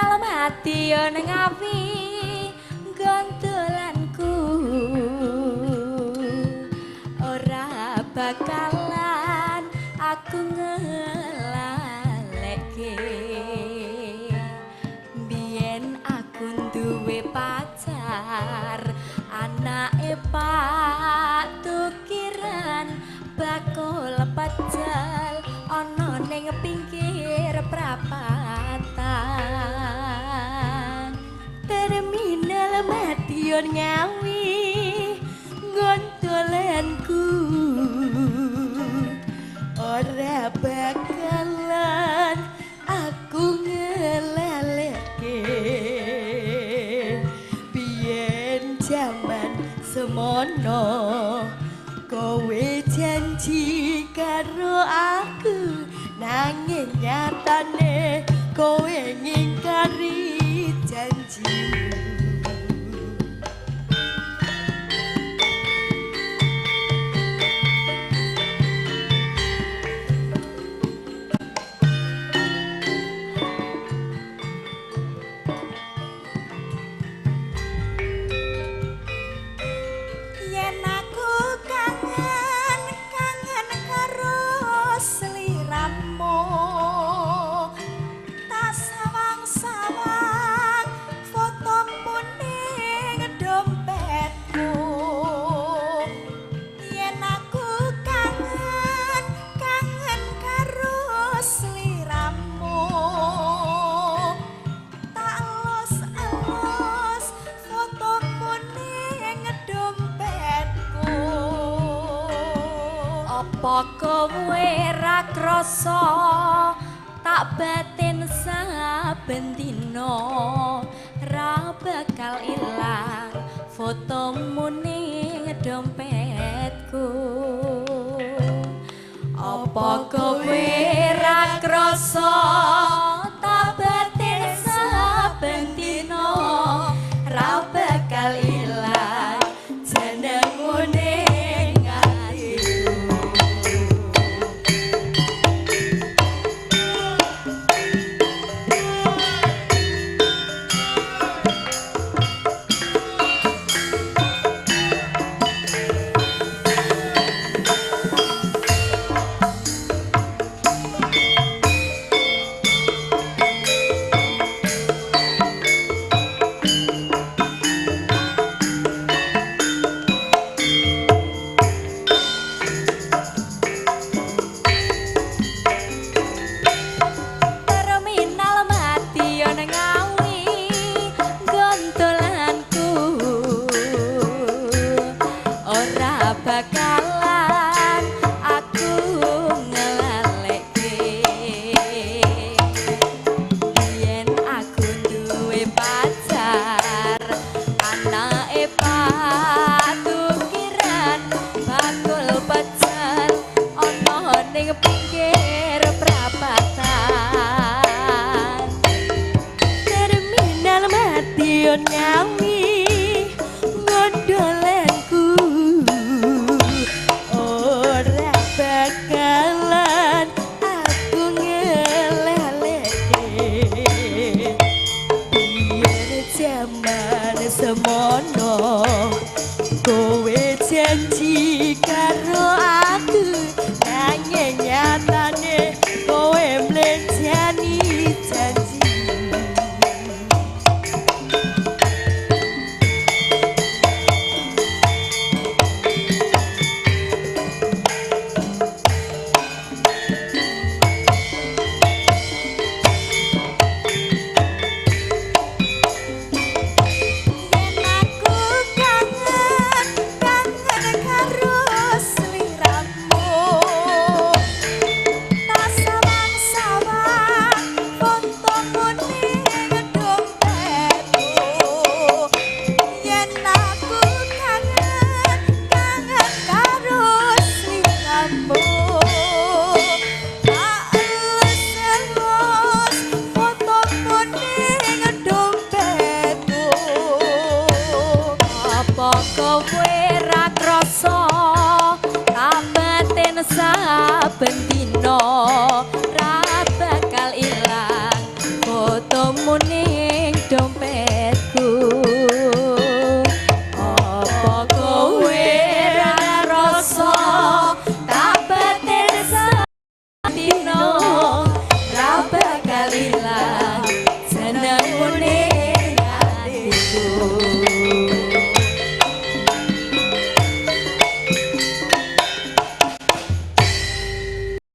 terminal mati yo nang api gondolanku ora bakalan aku ngelalekke biyen aku duwe pacar anake Pak tukiran bakul pecel ana ning pinggir prapatan terminal Madiun Ngawi gondolanku ora bakalan aku ngelalekke biyen jaman semono kowe janji karo aku nanging nyatane kowe ngingkari janjimu yen aku kangen karo sliramu tak sawang-sawang fotomu ning dompetku yen aku kangen karo sliramu tak elus-elus fotomu ning dompetku apa kowe ra krasa tak batin saben dina ra bakal ilang fotomu ning dompetku apa kowe ra krasa tak batin saben dina ra bakal ilang jenengmu ning atiku terminal Madiun Ngawi gondolanku ora bakalan aku ngelalekke yen aku duwe pacar anake Pak tukiran bakul pecel ana ning pinggir prapatan terminal Madiun Ngawi